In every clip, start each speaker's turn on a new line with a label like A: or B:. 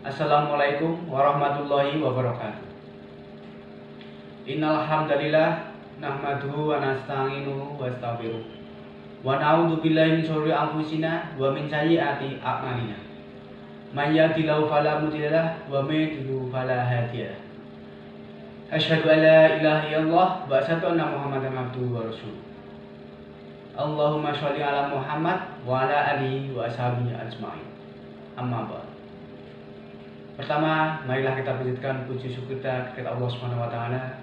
A: Assalamualaikum warahmatullahi wabarakatuh. Innal hamdalillah nahmaduhu wa nasta'inuhu wa nastaghfiruh. Wa na'udzu billahi min syururi anfusina wa min sayyiati a'malina. May yahdihillahu fala mudilla lahu wa may yudlil fala hadiya lahu. Asyhadu an la ilaha illallah wa asyhadu anna Muhammadan abduhu wa rasuluh. Allahumma sholli ala Muhammad wa ala alihi wa ashabihi ajmain. Amma ba'd. Pertama, marilah kita panjatkan puji syukur kita kepada Allah Subhanahu wa taala.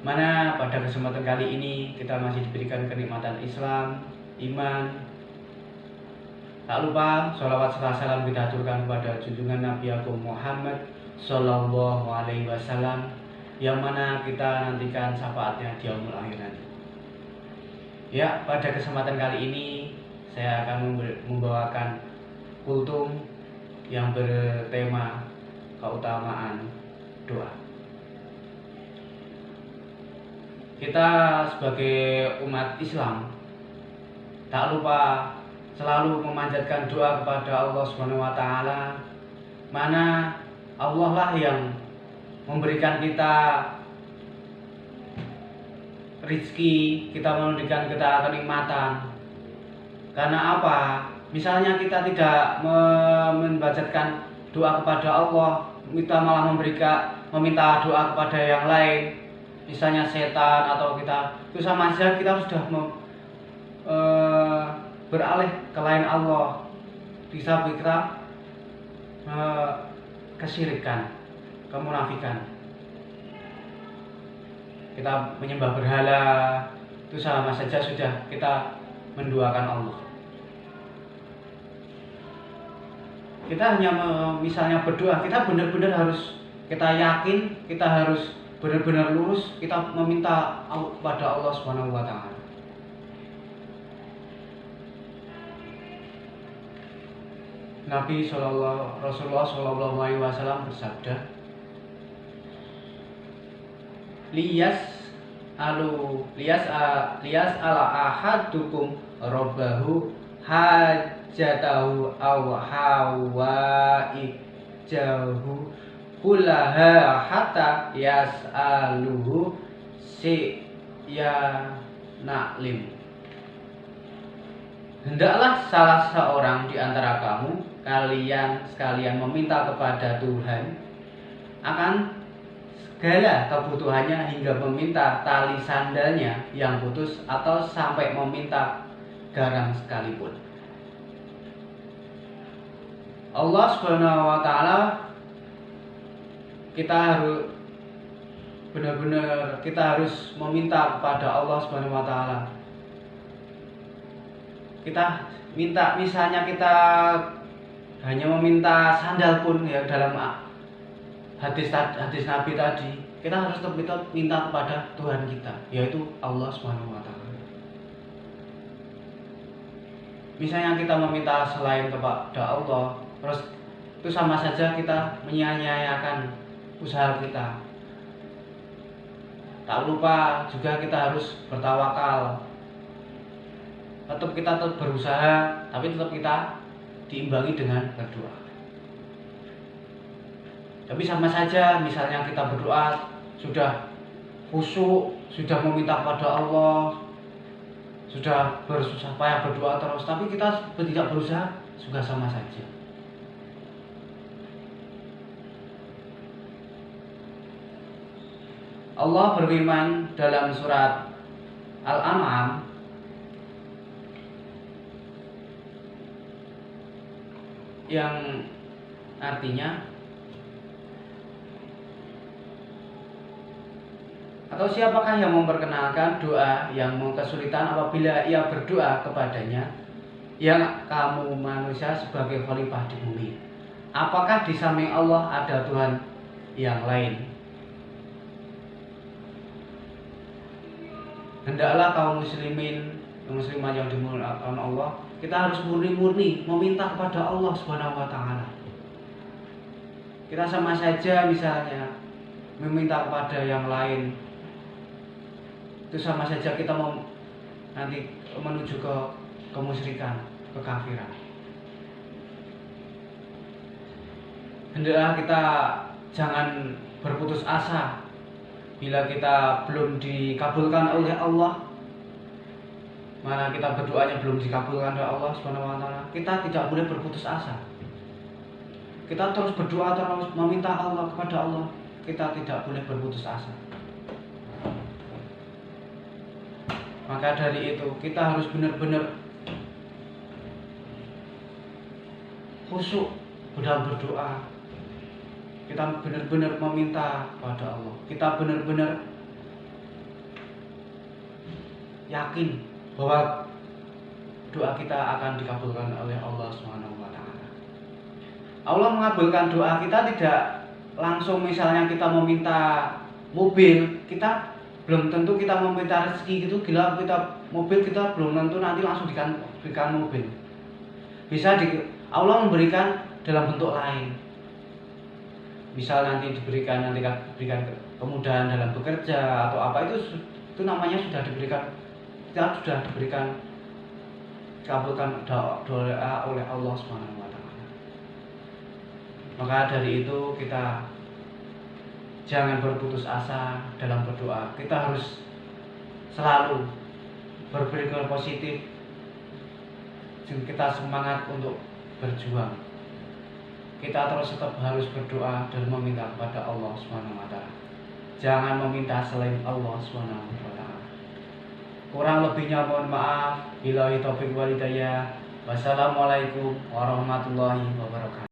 A: Mana pada kesempatan kali ini kita masih diberikan kenikmatan Islam, iman. Tak lupa sholawat serta salam kita aturkan kepada junjungan Nabi Agung Muhammad Sallallahu Alaihi Wasallam, yang mana kita nantikan syafaatnya di yaumul akhir nanti. Ya, pada kesempatan kali ini saya akan membawakan kultum yang bertema keutamaan doa. Kita sebagai umat Islam tak lupa selalu memanjatkan doa kepada Allah Subhanahu wa taala, mana Allah lah yang memberikan kita rezeki, kita memberikan kita kenikmatan. Karena apa? Misalnya kita tidak membacakan doa kepada Allah, kita malah meminta doa kepada yang lain, misalnya setan atau kita, itu sama saja kita sudah beralih ke lain Allah. Bisa kita kesyirikan, kemunafikan. Kita menyembah berhala, itu sama saja sudah kita menduakan Allah. Kita hanya misalnya berdoa, kita benar-benar harus kita yakin, kita harus benar-benar lurus, kita meminta kepada Allah Subhanahu wa taala. Rasulullah Shallallahu Alaihi Wasallam bersabda, liyas ala ahadukum robbahu hajatahu aw hawaijahu kullaha hatta yas'aluhu na'lim. Hendaklah salah seorang di antara kamu kalian sekalian meminta kepada Tuhan akan segala kebutuhannya, hingga meminta tali sandalnya yang putus, atau sampai meminta garam sekalipun. Allah Subhanahu wa taala, kita harus benar-benar meminta kepada Allah Subhanahu wa taala. Kita minta, misalnya kita hanya meminta sandal pun, ya dalam hadis Nabi tadi, kita harus tetap minta kepada Tuhan kita, yaitu Allah Subhanahu wa taala. Misalnya kita meminta selain kepada Allah, terus itu sama saja kita menyia-nyiakan usaha kita. Tak lupa juga kita harus bertawakal. Kita tetap berusaha, tapi tetap kita diimbangi dengan berdoa. Tapi sama saja, misalnya kita berdoa sudah khusyuk, sudah meminta kepada Allah, sudah bersusah payah berdoa terus, tapi kita tidak berusaha, juga sama saja. Allah berfirman dalam surat Al-An'am yang artinya, atau siapakah yang memperkenalkan doa yang kesulitan apabila ia berdoa kepadanya, yang kamu manusia sebagai khalifah di bumi? Apakah di samping Allah ada Tuhan yang lain? Hendaklah kaum muslimat yang dimuliakan Allah, kita harus murni-murni meminta kepada Allah Subhanahu wa taala. Kita sama saja misalnya meminta kepada yang lain, itu sama saja kita nanti menuju ke kemusyrikan, kekafiran. hendaklah kita jangan berputus asa bila kita belum dikabulkan oleh Allah. Mana kita berdoanya belum dikabulkan oleh Allah Subhanahu wa taala, kita tidak boleh berputus asa. Kita terus berdoa, terus meminta Allah kepada Allah. Kita tidak boleh berputus asa. Maka dari itu kita harus benar-benar khusyuk dalam berdoa. Kita benar-benar meminta kepada Allah. Kita benar-benar yakin bahwa doa kita akan dikabulkan oleh Allah Subhanahu wa taala. Allah mengabulkan doa kita tidak langsung. Misalnya kita meminta mobil, kita belum tentu kita meminta rezeki gitu. Gila kita mobil, kita belum tentu nanti langsung diberikan mobil. Bisa Allah memberikan dalam bentuk lain. Misal nanti diberikan kemudahan dalam bekerja atau apa, itu namanya sudah diberikan. Kita sudah diberikan dikabulkan doa oleh Allah Subhanahu wa taala. Maka dari itu kita jangan berputus asa dalam berdoa. Kita harus selalu berpikir positif. Kita semangat untuk berjuang. Kita terus tetap harus berdoa dan meminta kepada Allah Subhanahu wa taala. Jangan meminta selain Allah Subhanahu wa taala. Kurang lebihnya mohon maaf. Billahi taufiq wal hidayah. Wassalamualaikum warahmatullahi wabarakatuh.